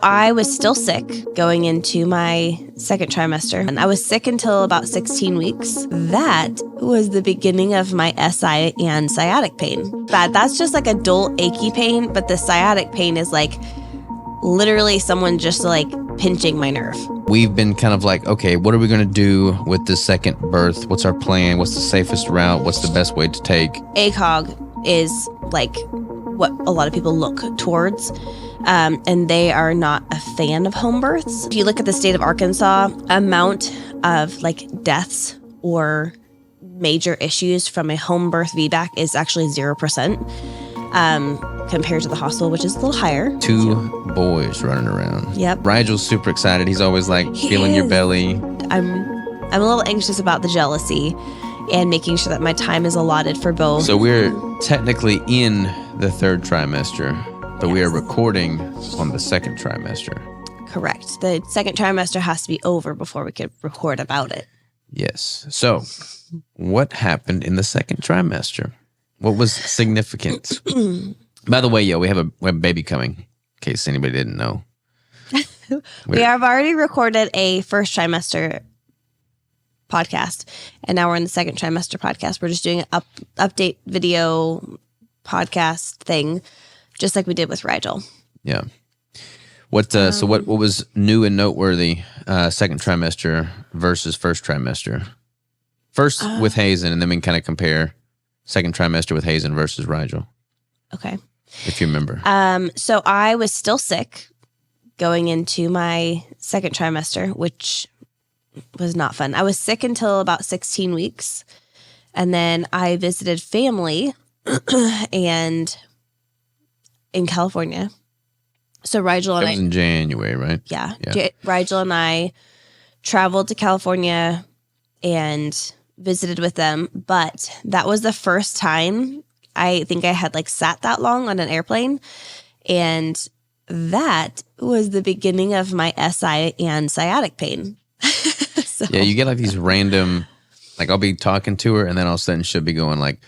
I was still sick going into my second trimester, and I was sick until about 16 weeks. That was the beginning of my SI and sciatic pain. That's just like a dull, achy pain, but the sciatic pain is like literally someone just like pinching my nerve. We've been kind of like, okay, what are we going to do with this second birth? What's our plan? What's the safest route? What's the best way to take? ACOG is like what a lot of people look towards. And they are not a fan of home births. If you look at the state of Arkansas, amount of like deaths or major issues from a home birth VBAC is actually 0%, compared to the hospital, which is a little higher. 2 boys running around. Yep. Rigel's super excited. He's always like feeling your belly. I'm a little anxious about the jealousy and making sure that my time is allotted for both. So we're technically in the 3rd trimester. But we are recording on the 2nd trimester. Correct. The 2nd trimester has to be over before we could record about it. Yes. So what happened in the 2nd trimester? What was significant? By the way, we have a baby coming, in case anybody didn't know. We have already recorded a 1st trimester podcast, and now we're in the 2nd trimester podcast. We're just doing an update video podcast thing, just like we did with Rigel. Yeah. So what was new and noteworthy 2nd trimester versus 1st trimester? First with Hazen, and then we can kind of compare 2nd trimester with Hazen versus Rigel. Okay. If you remember. So I was still sick going into my 2nd trimester, which was not fun. I was sick until about 16 weeks. And then I visited family and in California. So Rigel and That was in January, right? Yeah. Rigel and I traveled to California and visited with them. But that was the first time I think I had like sat that long on an airplane. And that was the beginning of my SI and sciatic pain. So. Yeah, you get like these random, like I'll be talking to her and then all of a sudden she'll be going like,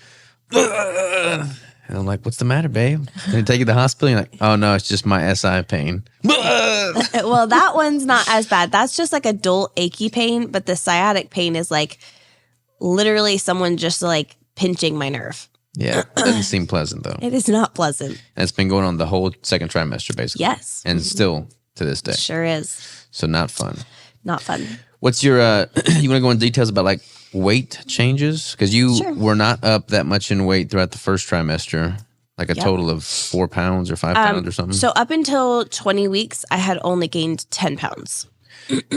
and I'm like, what's the matter, babe? Can I take you to the hospital? You're like, oh no, it's just my SI pain. Well, that one's not as bad. That's just like a dull, achy pain. But the sciatic pain is like literally someone just like pinching my nerve. Yeah, doesn't seem pleasant though. It is not pleasant. And it's been going on the whole 2nd trimester basically. Yes. And still to this day. Sure is. So not fun. Not fun. What's your, you want to go into details about like weight changes? Because you were not up that much in weight throughout the 1st trimester, like a total of 4 pounds or 5 pounds or something. So up until 20 weeks, I had only gained 10 pounds.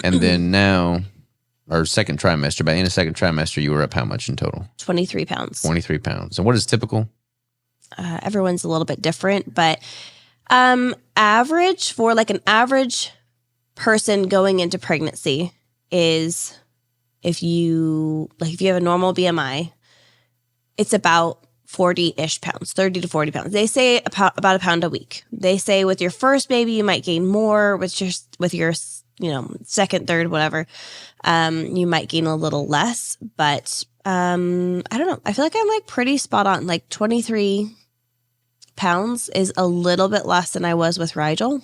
And then now, or 2nd trimester, by the end of 2nd trimester, you were up how much in total? 23 pounds. 23 pounds. And what is typical? Everyone's a little bit different, but average for like an average person going into pregnancy is if you have a normal BMI, it's about 40-ish pounds, 30 to 40 pounds. They say about a pound a week. They say with your first baby, you might gain more. With your 2nd, 3rd, whatever, you might gain a little less. But I don't know. I feel like I'm like pretty spot on. Like 23 pounds is a little bit less than I was with Rigel.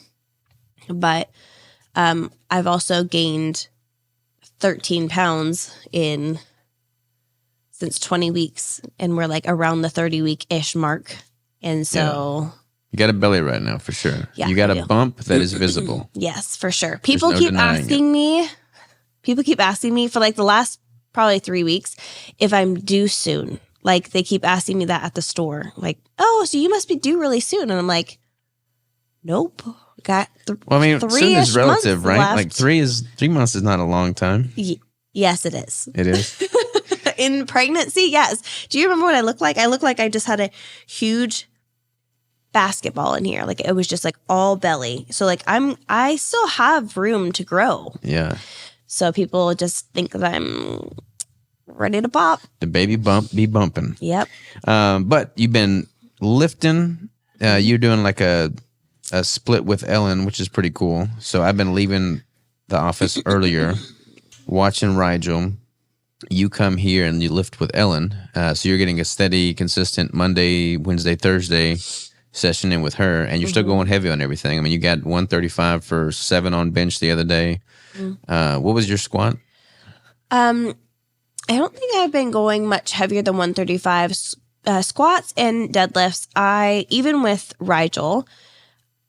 But I've also gained 13 pounds since 20 weeks, and we're like around the 30-week-ish mark. And so you got a belly right now for sure. Yeah, you got a bump that is visible. Yes, for sure. People keep asking me for like the last probably 3 weeks if I'm due soon. Like they keep asking me that at the store. Like, oh, so you must be due really soon. And I'm like, nope. Got soon is relative, right? Left. Like 3 months is not a long time. Yes, it is. It is. In pregnancy, yes. Do you remember what I look like? I look like I just had a huge basketball in here. Like it was just like all belly. So like I still have room to grow. Yeah. So people just think that I'm ready to pop. The baby bump be bumping. Yep. But you've been lifting. You're doing like a split with Ellen, which is pretty cool. So I've been leaving the office earlier, watching Rigel. You come here and you lift with Ellen. So you're getting a steady, consistent Monday, Wednesday, Thursday session in with her, and you're still going heavy on everything. I mean, you got 135 for 7 on bench the other day. What was your squat? I don't think I've been going much heavier than 135 squats and deadlifts. Even with Rigel,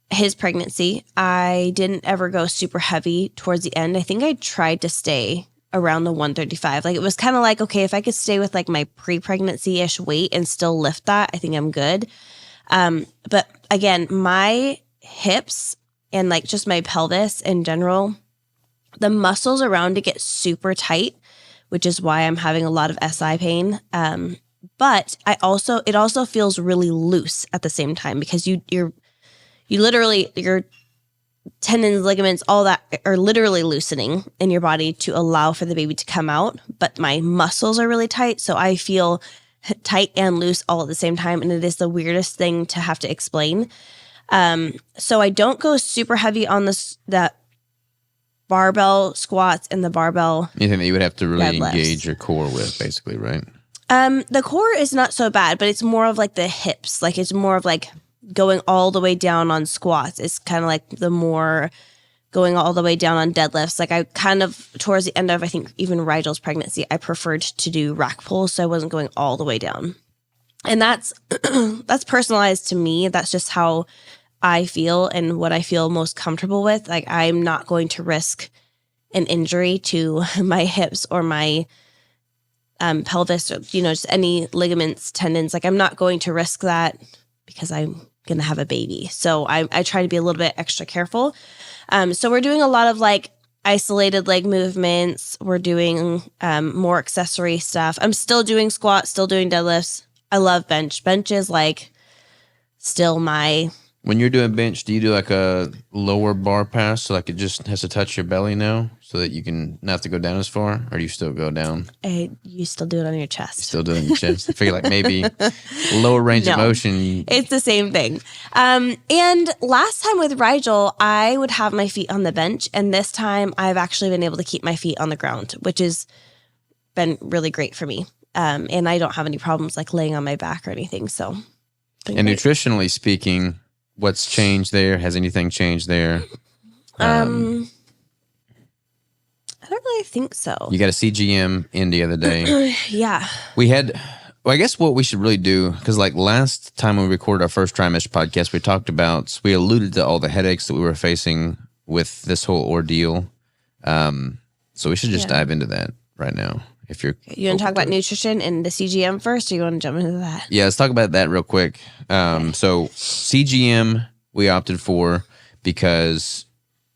his pregnancy, I didn't ever go super heavy towards the end. I think I tried to stay around the 135. Like, it was kind of like, okay, if I could stay with like my pre-pregnancy-ish weight and still lift that, I think I'm good. But again, my hips and like just my pelvis in general, the muscles around it get super tight, which is why I'm having a lot of SI pain. But it also feels really loose at the same time, because you literally, your tendons, ligaments, all that are literally loosening in your body to allow for the baby to come out. But my muscles are really tight, so I feel tight and loose all at the same time, and it is the weirdest thing to have to explain. So I don't go super heavy on the barbell squats and the barbell. Anything that you would have to really deadlifts. engage your core with, basically, right? The core is not so bad, but it's more of like the hips. Like, it's more of like going all the way down on squats. It's kind of like the more going all the way down on deadlifts. Like, I kind of, towards the end of, I think, even Rigel's pregnancy, I preferred to do rack pulls, so I wasn't going all the way down. And that's personalized to me. That's just how I feel and what I feel most comfortable with. Like, I'm not going to risk an injury to my hips or my pelvis, or, just any ligaments, tendons. Like, I'm not going to risk that because I'm going to have a baby. So I try to be a little bit extra careful. So we're doing a lot of like isolated leg movements. We're doing more accessory stuff. I'm still doing squats, still doing deadlifts. I love bench. Bench is like still my... When you're doing bench, do you do like a lower bar pass, so like it just has to touch your belly now, so that you can not have to go down as far, or do you still go down? You still do it on your chest. You still do it on your chest. I figure like maybe lower range of motion. It's the same thing. And last time with Rigel, I would have my feet on the bench, and this time I've actually been able to keep my feet on the ground, which has been really great for me. And I don't have any problems like laying on my back or anything. So, and nutritionally speaking, what's changed there? Has anything changed there? I don't really think so. You got a CGM in the other day. Yeah. I guess what we should really do, because like last time when we recorded our first trimester podcast, we alluded to all the headaches that we were facing with this whole ordeal. So we should just dive into that right now. If you want to talk about nutrition and the CGM first, or you want to jump into that? Yeah, let's talk about that real quick. So CGM we opted for because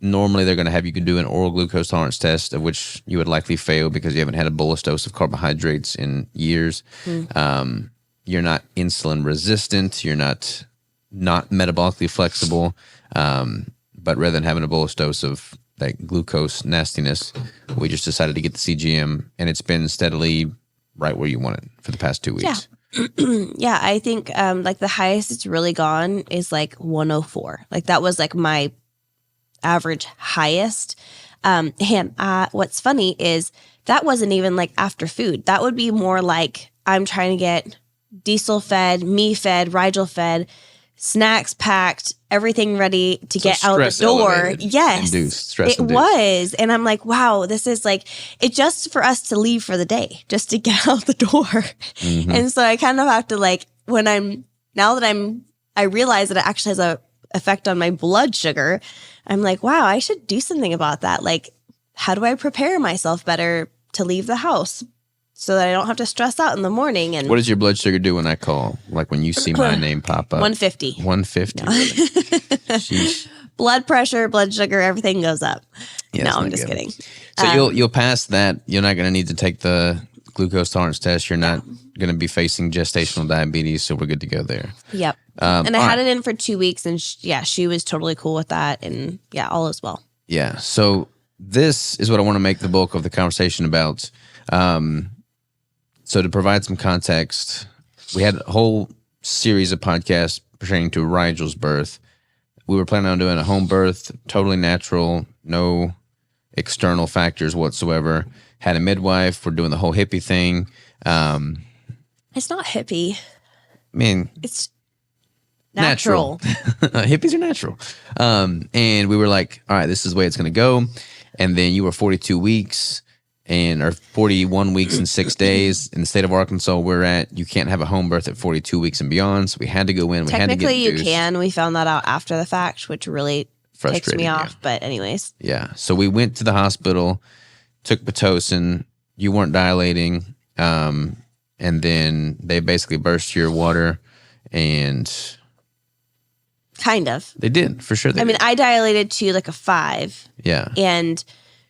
normally they're going to have you do an oral glucose tolerance test, of which you would likely fail because you haven't had a bolus dose of carbohydrates in years. You're not insulin resistant. You're not metabolically flexible. But rather than having a bolus dose of like glucose nastiness, we just decided to get the CGM, and it's been steadily right where you want it for the past 2 weeks. Yeah, I think like the highest it's really gone is like 104. Like that was like my average highest. And what's funny is that wasn't even like after food. That would be more like I'm trying to get diesel fed, me fed, Rigel fed, snacks packed, everything ready to get out the door. Yes, it was. And I'm like, wow, this is like, it's just for us to leave for the day, just to get out the door. And so I kind of have to like, I realize that it actually has a effect on my blood sugar. I'm like, wow, I should do something about that. Like, how do I prepare myself better to leave the house so that I don't have to stress out in the morning? And what does your blood sugar do when I call? Like when you see my name pop up? 150. 150. No. Sheesh. Blood pressure, blood sugar, everything goes up. Yeah, no, I'm just kidding. So you'll pass that. You're not going to need to take the glucose tolerance test. You're not going to be facing gestational diabetes, so we're good to go there. Yep. And I had it in for 2 weeks, and she was totally cool with that, and all is well. Yeah. So this is what I want to make the bulk of the conversation about. So to provide some context, we had a whole series of podcasts pertaining to Rigel's birth. We were planning on doing a home birth, totally natural, no external factors whatsoever. Had a midwife. We're doing the whole hippie thing. It's not hippie. I mean, It's Natural. Hippies are natural. And we were like, all right, this is the way it's going to go. And then you were 42 weeks or 41 weeks and 6 days. In the state of Arkansas we're at, you can't have a home birth at 42 weeks and beyond. So we had to go in. We had to get Technically, you induced. can. We found that out after the fact, which really ticks me off. Yeah. But anyways. Yeah. So we went to the hospital, took Pitocin. You weren't dilating. And then they basically burst your water and... Kind of. They did, for sure. I mean, I dilated to like a 5. Yeah. And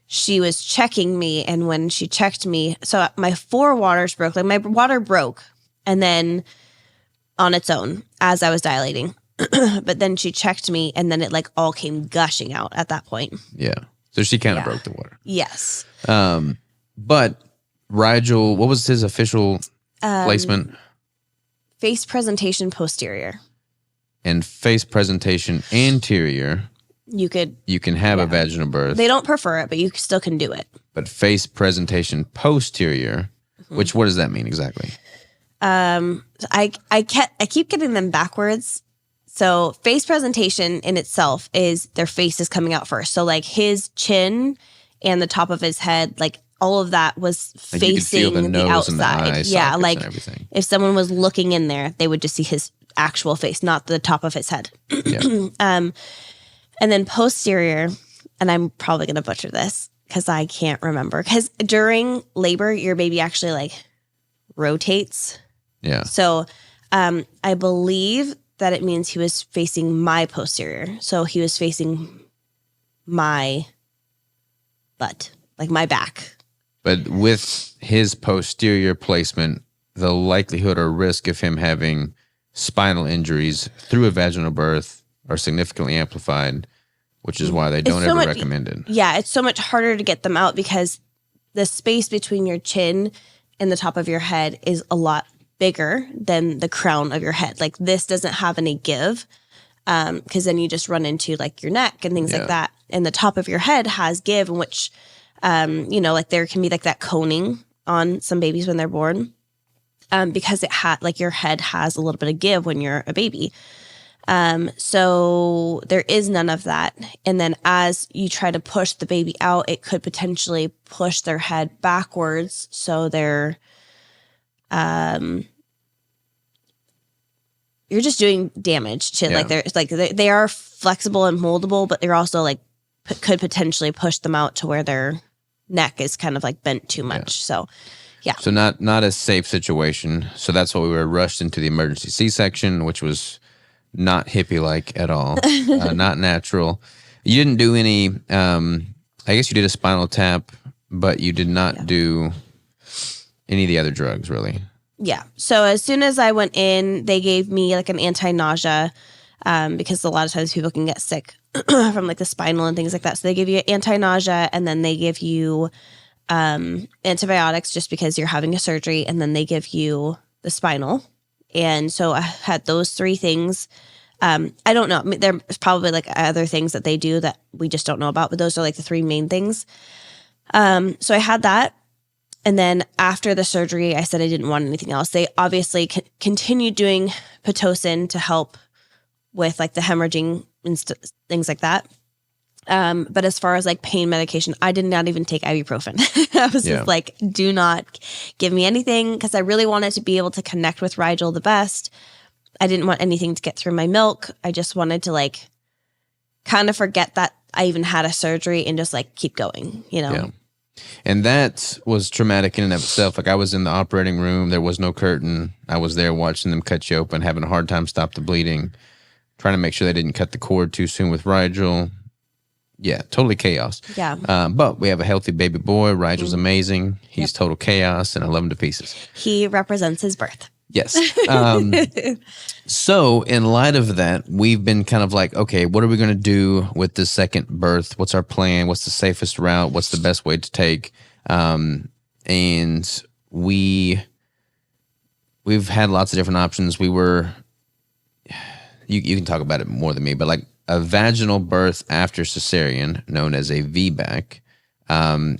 she was checking me. And when she checked me, so my 4 waters broke. Like my water broke. And then on its own as I was dilating. But then she checked me and then it like all came gushing out at that point. Yeah. So she kind of broke the water. Yes. But Rigel, what was his official placement? Face presentation posterior. And face presentation anterior, You can have a vaginal birth. They don't prefer it, but you still can do it. But face presentation posterior, what does that mean exactly? I keep getting them backwards. So face presentation in itself is their face is coming out first. So like his chin and the top of his head, like all of that was Like you could feel facing the nose and outside. eye Yeah, sockets like and everything. if someone was looking in there, they would just see his actual face, not the top of his head. Yeah. And then posterior, and I'm probably going to butcher this because I can't remember. Because during labor, your baby actually like rotates. Yeah. So I believe that it means he was facing my posterior. So he was facing my butt, like my back. But with his posterior placement, the likelihood or risk of him having spinal injuries through a vaginal birth are significantly amplified, which is why they don't ever recommend it. Yeah, it's so much harder to get them out because the space between your chin and the top of your head is a lot bigger than the crown of your head. Like this doesn't have any give because then you just run into like your neck and things like that. And the top of your head has give, in which, like there can be like that coning on some babies when they're born. Because it had like your head has a little bit of give when you're a baby. So there is none of that. And then as you try to push the baby out, it could potentially push their head backwards. So they're, you're just doing damage to like, they are flexible and moldable, but they're also like, could potentially push them out to where their neck is kind of like bent too much. So yeah. So not a safe situation. So that's why we were rushed into the emergency C-section, which was not hippie-like at all, not natural. You didn't do any, I guess you did a spinal tap, but you did not do any of the other drugs, really. Yeah. So as soon as I went in, they gave me like an anti-nausea because a lot of times people can get sick from like the spinal and things like that. So they give you anti-nausea and then they give you antibiotics just because you're having a surgery, and then they give you the spinal. And so I had those 3 things. I don't know. There's probably like other things that they do that we just don't know about, but those are like the 3 main things. So I had that. And then after the surgery, I said I didn't want anything else. They obviously continued doing Pitocin to help with like the hemorrhaging and things like that. But as far as like pain medication, I did not even take ibuprofen. I was just like, do not give me anything, because I really wanted to be able to connect with Rigel the best. I didn't want anything to get through my milk. I just wanted to like kind of forget that I even had a surgery and just like keep going, Yeah. And that was traumatic in and of itself. Like I was in the operating room. There was no curtain. I was there watching them cut you open, having a hard time stop the bleeding, trying to make sure they didn't cut the cord too soon with Rigel. Yeah, totally chaos. Yeah. But we have a healthy baby boy. Rigel's amazing. He's total chaos, and I love him to pieces. He represents his birth. Yes. So in light of that, we've been kind of like, okay, what are we going to do with the second birth? What's our plan? What's the safest route? What's the best way to take? And we've had lots of different options. We were, you can talk about it more than me, but like a vaginal birth after cesarean, known as a VBAC,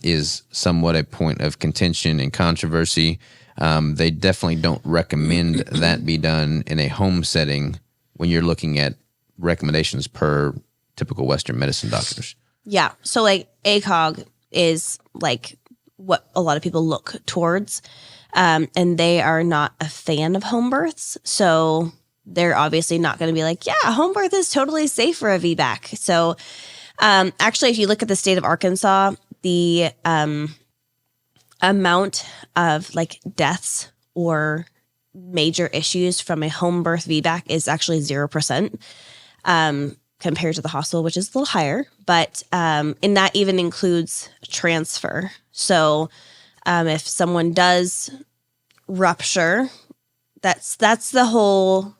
is somewhat a point of contention and controversy. They definitely don't recommend that be done in a home setting when you're looking at recommendations per typical Western medicine doctors? Yeah. So like ACOG is like what a lot of people look towards. And they are not a fan of home births. So they're obviously not going to be like, yeah, home birth is totally safe for a VBAC. So actually, if you look at the state of Arkansas, the amount of like deaths or major issues from a home birth VBAC is actually 0%. Compared to the hospital, which is a little higher, but and that even includes transfer. So if someone does rupture, that's the whole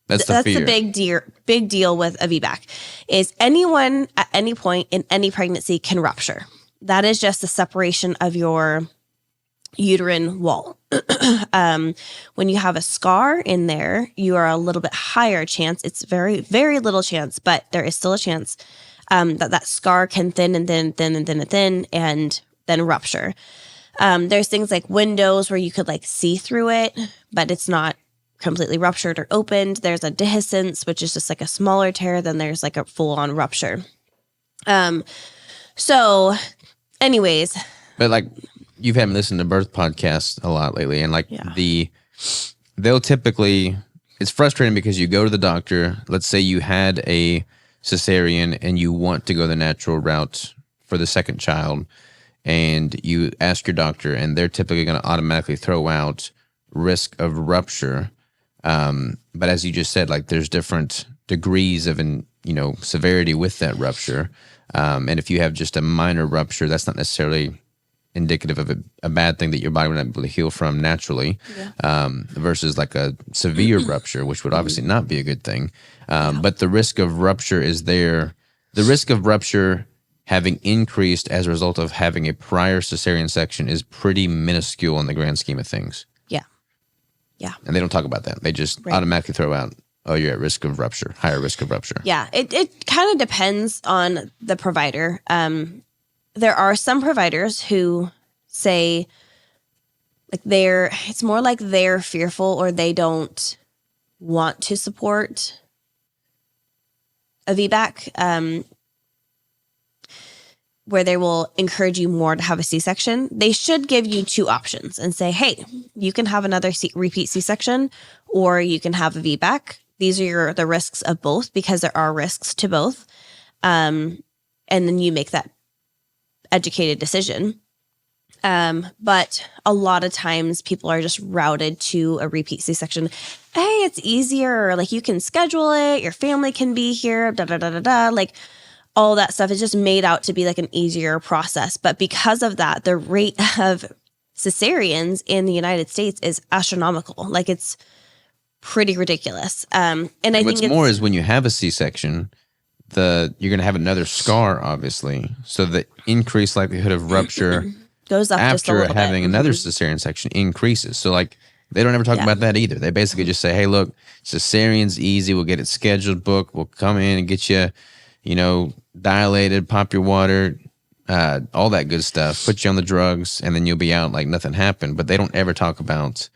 That's the big deal with a VBAC is anyone at any point in any pregnancy can rupture. That is just the separation of your uterine wall. When you have a scar in there, you are a little bit higher chance. It's very, very little chance, but there is still a chance that scar can thin and thin and thin and thin and thin and then rupture. There's things like windows where you could like see through it, but it's not completely ruptured or opened. There's a dehiscence, which is just like a smaller tear. Then there's like a full-on rupture. So anyways. But like, you've had me listen to birth podcasts a lot lately, and like they'll typically, it's frustrating because you go to the doctor, let's say you had a cesarean and you want to go the natural route for the second child, and you ask your doctor, and they're typically going to automatically throw out risk of rupture. But as you just said, like there's different degrees of, severity with that rupture. And if you have just a minor rupture, that's not necessarily indicative of a bad thing that your body would not be able to heal from naturally, versus like a severe rupture, which would obviously not be a good thing. But the risk of rupture is there. The risk of rupture having increased as a result of having a prior cesarean section is pretty minuscule in the grand scheme of things. Yeah. And they don't talk about that. They just automatically throw out, oh, you're at risk of rupture, higher risk of rupture. Yeah. It kind of depends on the provider. There are some providers who say like it's more like they're fearful or they don't want to support a VBAC, where they will encourage you more to have a C-section. They should give you two options and say, hey, you can have another repeat C-section or you can have a VBAC. These are the risks of both because there are risks to both. And then you make that educated decision. But a lot of times people are just routed to a repeat C-section. Hey, it's easier. Like you can schedule it. Your family can be here. Da, da, da, da, da. Like all that stuff is just made out to be like an easier process. But because of that, the rate of cesareans in the United States is astronomical. Like it's pretty ridiculous. And I think what's more is when you have a C-section, you're going to have another scar, obviously. So the increased likelihood of rupture goes up just a little after having bit. another cesarean section increases. So like they don't ever talk about that either. They basically just say, hey, look, cesarean's easy. We'll get it scheduled, booked. We'll come in and get you, dilated, pop your water, all that good stuff, put you on the drugs, and then you'll be out like nothing happened. But they don't ever talk about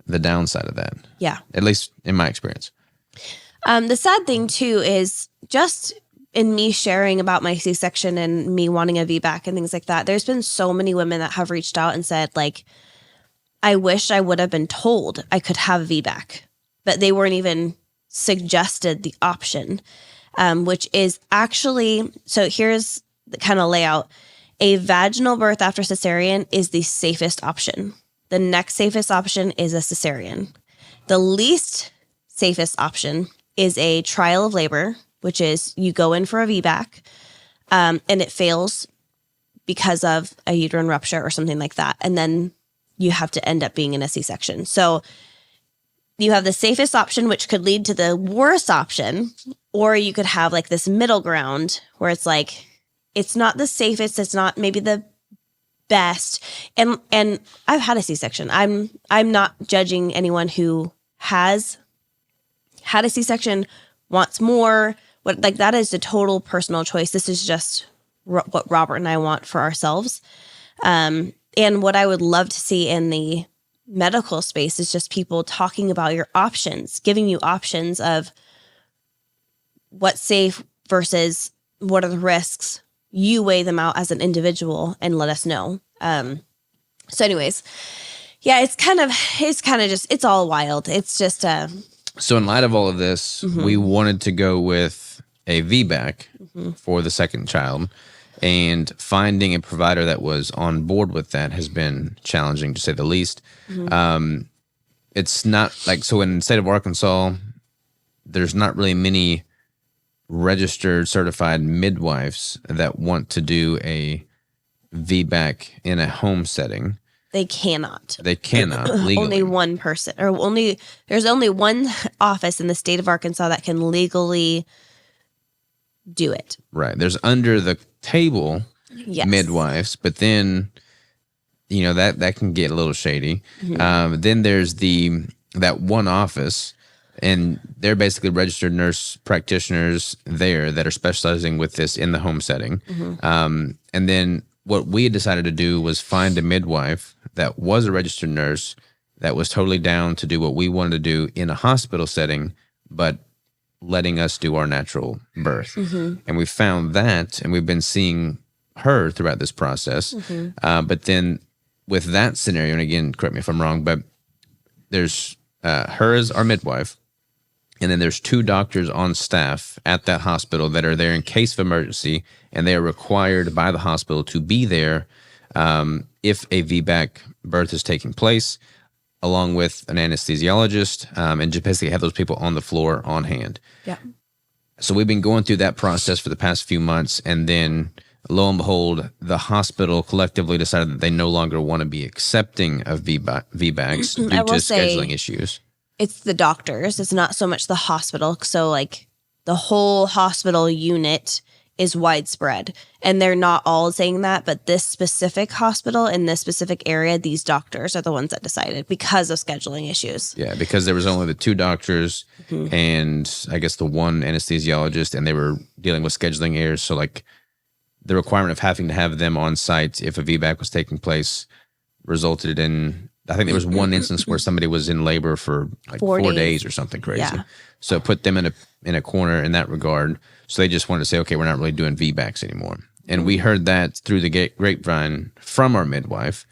the downside of that. Yeah. At least in my experience. The sad thing too is just in me sharing about my C-section and me wanting a VBAC and things like that, there's been so many women that have reached out and said like, I wish I would have been told I could have a VBAC, but they weren't even suggested the option, which is actually, so here's the kind of layout. A vaginal birth after cesarean is the safest option. The next safest option is a cesarean. The least safest option is a trial of labor, which is you go in for a VBAC and it fails because of a uterine rupture or something like that. And then you have to end up being in a C-section. So you have the safest option, which could lead to the worst option, or you could have like this middle ground where it's like, it's not the safest. It's not maybe the best. And I've had a C-section. I'm not judging anyone who has had a C-section, wants more. Like that is the total personal choice. This is just what Robert and I want for ourselves. And what I would love to see in the medical space is just people talking about your options, giving you options of what's safe versus what are the risks. You weigh them out as an individual and let us know. So anyways, yeah, it's kind of just, it's all wild. It's just, So in light of all of this, we wanted to go with a VBAC for the second child, and finding a provider that was on board with that has been challenging, to say the least. It's not like, so in the state of Arkansas, there's not really many registered certified midwives that want to do a VBAC in a home setting. they cannot. They cannot legally. Only one person, or there's only one office in the state of Arkansas that can legally do it. Right. There's under the table Yes. midwives, but then that can get a little shady. Then there's that one office, and they're basically registered nurse practitioners there that are specializing with this in the home setting. And then what we had decided to do was find a midwife that was a registered nurse that was totally down to do what we wanted to do in a hospital setting, but letting us do our natural birth. And we found that, and we've been seeing her throughout this process. But then with that scenario, and again, correct me if I'm wrong, but there's her as our midwife, and then there's 2 doctors on staff at that hospital that are there in case of emergency, and they are required by the hospital to be there if a VBAC birth is taking place, along with an anesthesiologist, and just basically have those people on the floor on hand. Yeah. So we've been going through that process for the past few months, and then lo and behold, the hospital collectively decided that they no longer want to be accepting of VBACs due to scheduling issues. It's the doctors. It's not so much the hospital. So like the whole hospital unit is widespread, and they're not all saying that, but this specific hospital in this specific area, these doctors are the ones that decided because of scheduling issues. Yeah, because there was only the 2 doctors and I guess the 1 anesthesiologist, and they were dealing with scheduling errors. So like the requirement of having to have them on site if a VBAC was taking place resulted in, I think there was one instance where somebody was in labor for like 4 days or something crazy. Yeah. So it put them in a corner in that regard. So they just wanted to say, okay, we're not really doing VBACs anymore. And we heard that through the grapevine from our midwife.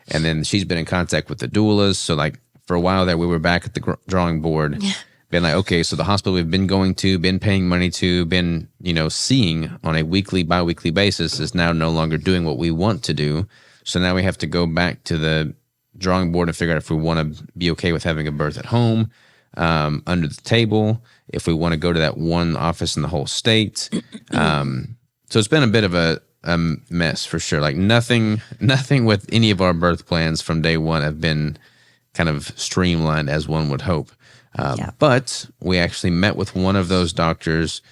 And then she's been in contact with the doulas. So like for a while there, we were back at the drawing board, been like, okay, so the hospital we've been going to, been paying money to, been, seeing on a weekly, bi-weekly basis is now no longer doing what we want to do. So now we have to go back to the drawing board and figure out if we want to be okay with having a birth at home, under the table, if we want to go to that one office in the whole state. So it's been a bit of a mess for sure. Like nothing with any of our birth plans from day one have been kind of streamlined as one would hope. But we actually met with one of those doctors,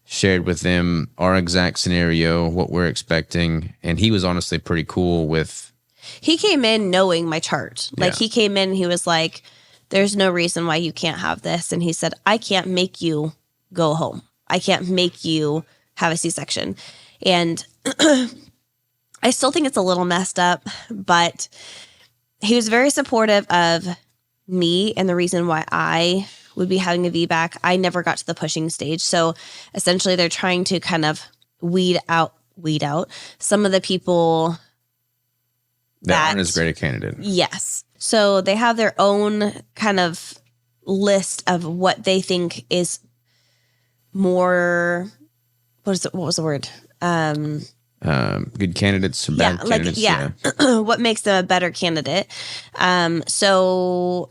shared with them our exact scenario, what we're expecting, and he was honestly pretty cool with. He came in knowing my chart. Like he came in, he was like, there's no reason why you can't have this. And he said, I can't make you go home. I can't make you have a C-section. And I still think it's a little messed up, but he was very supportive of me and the reason why I would be having a VBAC. I never got to the pushing stage. So essentially they're trying to kind of weed out some of the people that aren't as great a candidate. Yes. So they have their own kind of list of what they think is more, what was the word? Good candidates or bad candidates. What makes them a better candidate. So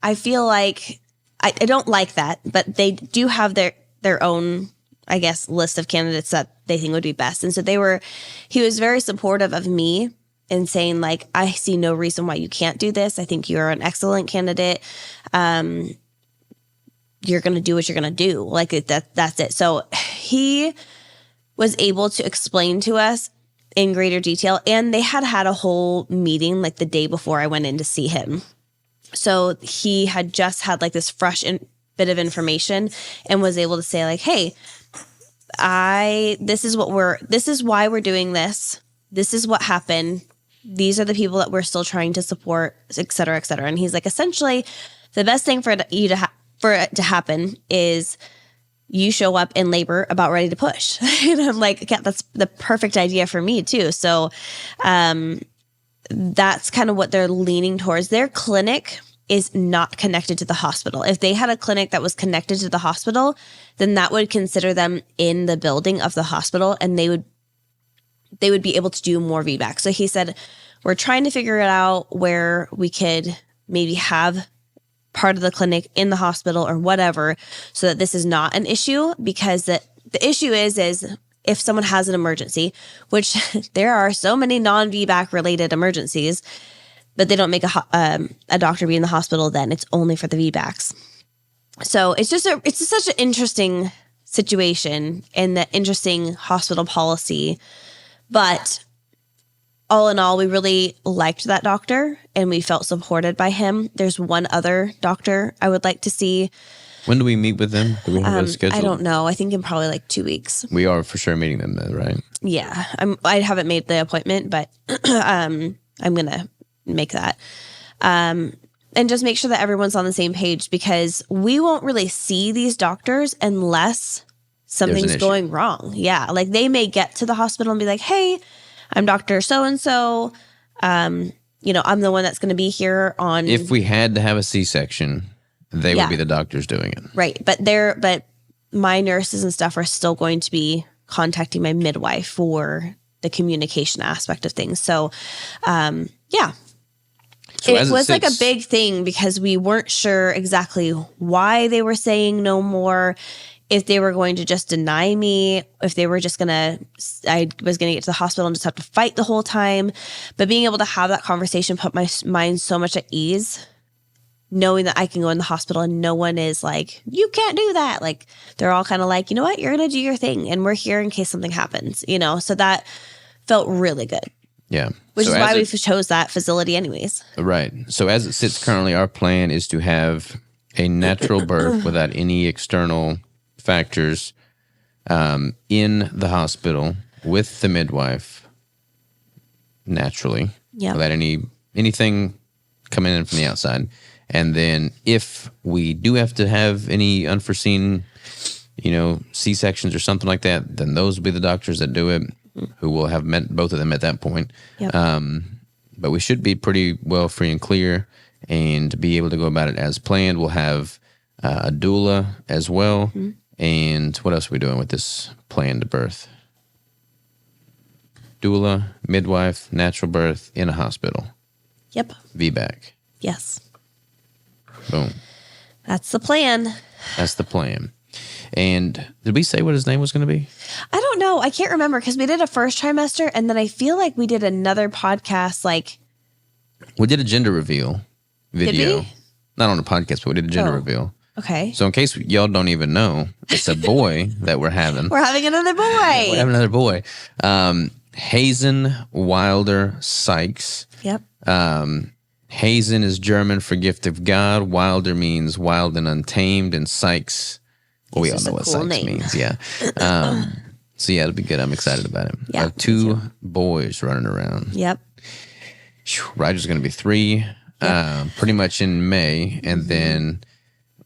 I feel like I don't like that, but they do have their own, I guess, list of candidates that they think would be best. And so he was very supportive of me and saying like, I see no reason why you can't do this. I think you're an excellent candidate. You're going to do what you're going to do. Like that's it. So he was able to explain to us in greater detail. And they had a whole meeting like the day before I went in to see him. So he had just had like this fresh bit of information and was able to say like, hey, this is why we're doing this. This is what happened. These are the people that we're still trying to support, et cetera, et cetera. And he's like, essentially, the best thing for it to happen is you show up in labor about ready to push. And I'm like, yeah, that's the perfect idea for me too. So that's kind of what they're leaning towards. Their clinic is not connected to the hospital. If they had a clinic that was connected to the hospital, then that would consider them in the building of the hospital, and they would be able to do more VBAC. So he said, we're trying to figure it out where we could maybe have part of the clinic in the hospital or whatever, so that this is not an issue, because the issue is if someone has an emergency, which there are so many non-VBAC related emergencies, but they don't make a doctor be in the hospital, then it's only for the VBACs. So it's just such an interesting situation and the interesting hospital policy. But all in all, we really liked that doctor and we felt supported by him. There's one other doctor I would like to see. When do we meet with them? Do we have a schedule? I don't know. I think in probably like 2 weeks. We are for sure meeting them then, right? Yeah. I haven't made the appointment, but I'm going to make that. And just make sure that everyone's on the same page, because we won't really see these doctors unless something's going wrong. Yeah. Like they may get to the hospital and be like, hey, I'm Dr. So-and-so. I'm the one that's going to be here on. If we had to have a C-section, they would be the doctors doing it. Right. But my nurses and stuff are still going to be contacting my midwife for the communication aspect of things. So, yeah. So it was like a big thing because we weren't sure exactly why they were saying no more, if they were going to just deny me, if they were just I was going to get to the hospital and just have to fight the whole time. But being able to have that conversation put my mind so much at ease, knowing that I can go in the hospital and no one is like, you can't do that. Like they're all kind of like, you know what, you're going to do your thing and we're here in case something happens, so that felt really good. Yeah. Which is why we chose that facility anyways. Right. So as it sits currently, our plan is to have a natural birth without any external factors in the hospital with the midwife naturally, without anything coming in from the outside. And then if we do have to have any unforeseen, C-sections or something like that, then those will be the doctors that do it, who will have met both of them at that point. Yep. But we should be pretty well free and clear and be able to go about it as planned. We'll have a doula as well. Mm-hmm. And what else are we doing with this planned birth? Doula, midwife, natural birth in a hospital. Yep. VBAC. Yes. Boom. That's the plan. That's the plan. And did we say what his name was going to be? I don't know. I can't remember because we did a first trimester and then I feel like we did another podcast. We did a gender reveal video. Did we? Not on a podcast, but we did a gender reveal. Okay. So in case y'all don't even know, it's a boy that we're having. We're having another boy. We're having another boy. Hazen Wilder Sikes. Yep. Hazen is German for gift of God. Wilder means wild and untamed. And Sikes, well, we all know what cool Sikes means. Yeah. So yeah, it'll be good. I'm excited about it. Yeah, I have 2 boys running around. Yep. Ryder's going to be 3 pretty much in May. And then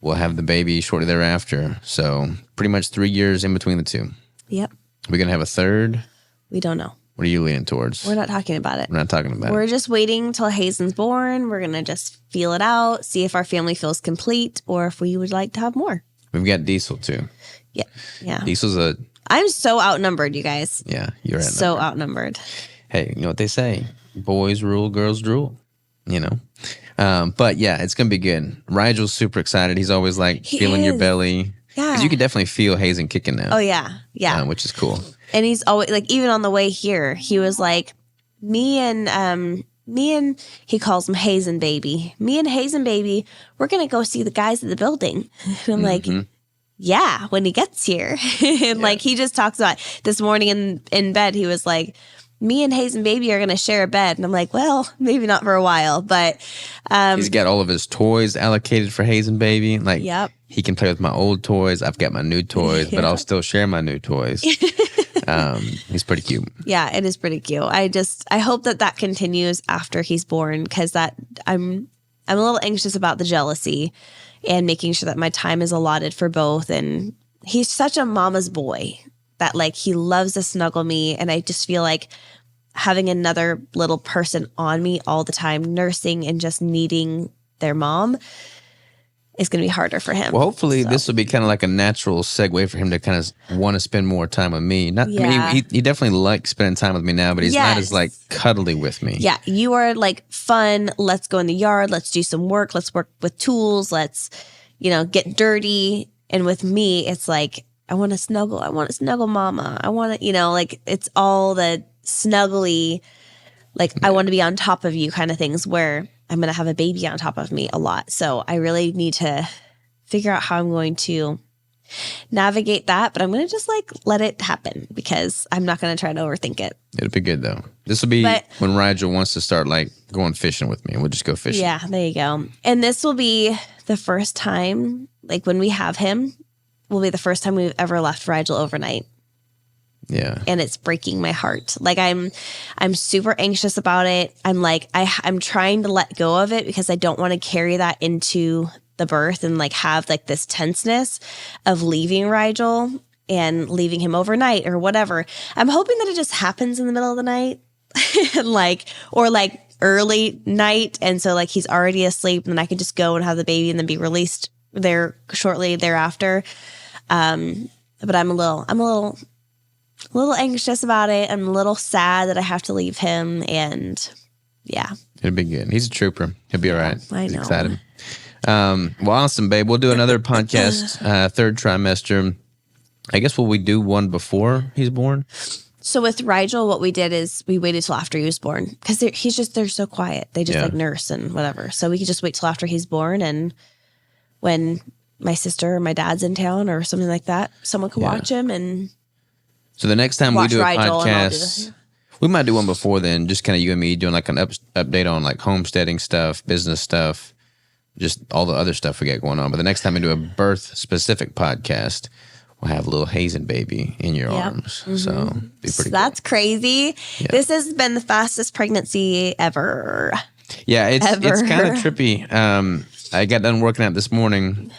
we'll have the baby shortly thereafter. So pretty much 3 years in between the 2. Yep. We're going to have a third? We don't know. What are you leaning towards? We're not talking about it. We're not talking about it. We're just waiting till Hazen's born. We're going to just feel it out, see if our family feels complete or if we would like to have more. We've got Diesel too. Yeah. Yeah. Diesel's I'm so outnumbered, you guys. Yeah, you're outnumbered. So outnumbered. Hey, you know what they say? Boys rule, girls drool. But yeah, it's going to be good. Rigel's super excited. He's always feeling your belly. Yeah. Because you can definitely feel Hazen kicking now. Oh, yeah. Yeah. Which is cool. And he's always even on the way here, he was like, me and he calls him Hazen baby. Me and Hazen baby, we're going to go see the guys at the building. And I'm like, yeah, when he gets here. And he just talks about this morning in bed, he was like, me and Hazen baby are going to share a bed. And I'm like, well, maybe not for a while, but he's got all of his toys allocated for Hazen baby. Yep. He can play with my old toys. I've got my new toys, but I'll still share my new toys. He's pretty cute. Yeah, it is pretty cute. I hope that continues after he's born, because I'm a little anxious about the jealousy and making sure that my time is allotted for both. And he's such a mama's boy that like he loves to snuggle me. And I just feel like having another little person on me all the time, nursing and just needing their mom is going to be harder for him. Well, hopefully this will be kind of like a natural segue for him to kind of want to spend more time with me. Not, I mean, he definitely likes spending time with me now, but he's not as like cuddly with me. Yeah, you are like fun. Let's go in the yard. Let's do some work. Let's work with tools. Let's, get dirty. And with me, it's like, I want to snuggle. I want to snuggle mama. I want to, like it's all the snuggly, like I want to be on top of you kind of things where I'm going to have a baby on top of me a lot. So I really need to figure out how I'm going to navigate that, but I'm going to just like let it happen because I'm not going to try to overthink it. It'll be good though. This will be when Rigel wants to start like going fishing with me. We'll just go fishing. Yeah, there you go. And this will be the first time, like when we have him, will be the first time we've ever left Rigel overnight. Yeah. And it's breaking my heart. Like I'm super anxious about it. I'm like, I'm trying to let go of it because I don't want to carry that into the birth and like have like this tenseness of leaving Rigel and leaving him overnight or whatever. I'm hoping that it just happens in the middle of the night or early night. And so like he's already asleep and then I can just go and have the baby and then be released there shortly thereafter. But I'm a little anxious about it. I'm a little sad that I have to leave him, and yeah. It'll be good. He's a trooper. He'll be all right. I know. Excited. Well, awesome, babe. We'll do another podcast, third trimester. I guess will we do one before he's born? So with Rigel, what we did is we waited till after he was born because they're so quiet. They just like nurse and whatever. So we could just wait till after he's born, and when my sister or my dad's in town or something like that, someone could watch him and. So the next time we do a podcast, we might do one before then, just kind of you and me doing like an update on like homesteading stuff, business stuff, just all the other stuff we got going on. But the next time we do a birth specific podcast, we'll have a little Hazen baby in your arms. Mm-hmm. So be pretty That's crazy. Yeah. This has been the fastest pregnancy ever. Yeah, it's kind of trippy. I got done working out this morning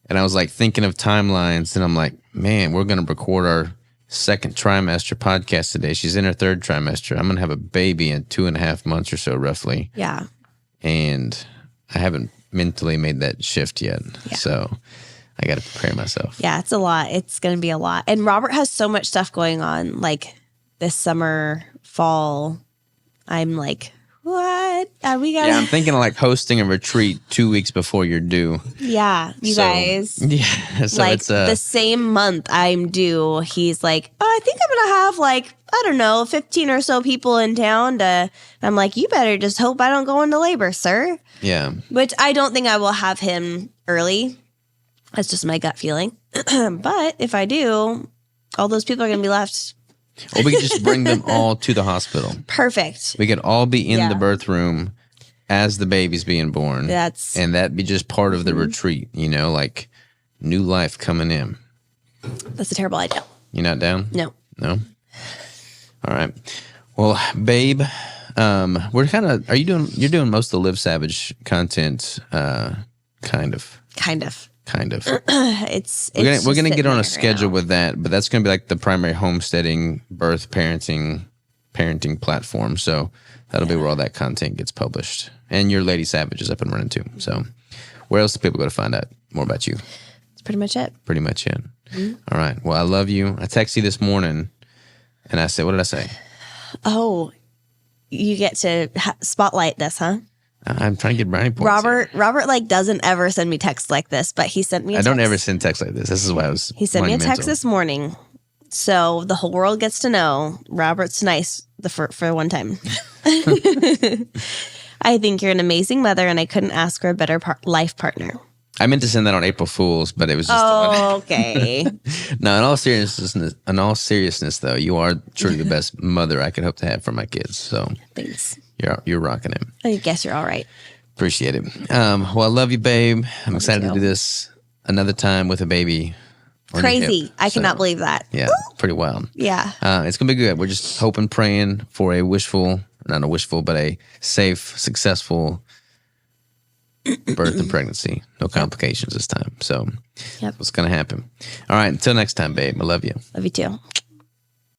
and I was like thinking of timelines and I'm like, man, we're going to record our second trimester podcast today. She's in her third trimester. I'm going to have a baby in 2.5 months or so, roughly. Yeah. And I haven't mentally made that shift yet. Yeah. So I got to prepare myself. Yeah, it's a lot. It's going to be a lot. And Robert has so much stuff going on, like this summer, fall. I'm like, what? We got. Yeah, I'm thinking of like hosting a retreat 2 weeks before you're due. Yeah, you guys. Yeah, so like it's the same month I'm due. He's like, oh, I think I'm gonna have like, I don't know, 15 or so people in town. And I'm like, you better just hope I don't go into labor, sir. Yeah. Which I don't think I will have him early. That's just my gut feeling. But if I do, all those people are gonna be left. Or we could just bring them all to the hospital. Perfect. We could all be in the birth room as the baby's being born. And that'd be just part of the retreat, like new life coming in. That's a terrible idea. You not down? No. No? All right. Well, babe, we're you're doing most of the Live Savage content, kind of. We're gonna get on a schedule with that, but that's gonna be like the primary homesteading, birth, parenting platform. So that'll be where all that content gets published. And your Lady Savage is up and running too. So where else do people go to find out more about you? That's pretty much it. Pretty much it. Mm-hmm. All right. Well, I love you. I texted you this morning, and I said, what did I say? Oh, you get to spotlight this, huh? I'm trying to get brownie points. Robert like doesn't ever send me texts like this, but he sent me a text. I don't ever send texts like this. This is why I was. He sent me a text this morning, so the whole world gets to know Robert's nice for one time. I think you're an amazing mother, and I couldn't ask for a better life partner. I meant to send that on April Fool's, but it was just okay. No, in all seriousness, though, you are truly the best mother I could hope to have for my kids. So thanks. You're rocking it. I guess you're all right. Appreciate it. Well, I love you, babe. I'm excited to do this another time with a baby. Crazy. I cannot believe that. Yeah, pretty wild. Yeah. It's going to be good. We're just hoping, praying for a safe, successful birth and pregnancy. No complications this time. So Yep. what's going to happen? All right. Until next time, babe. I love you. Love you too.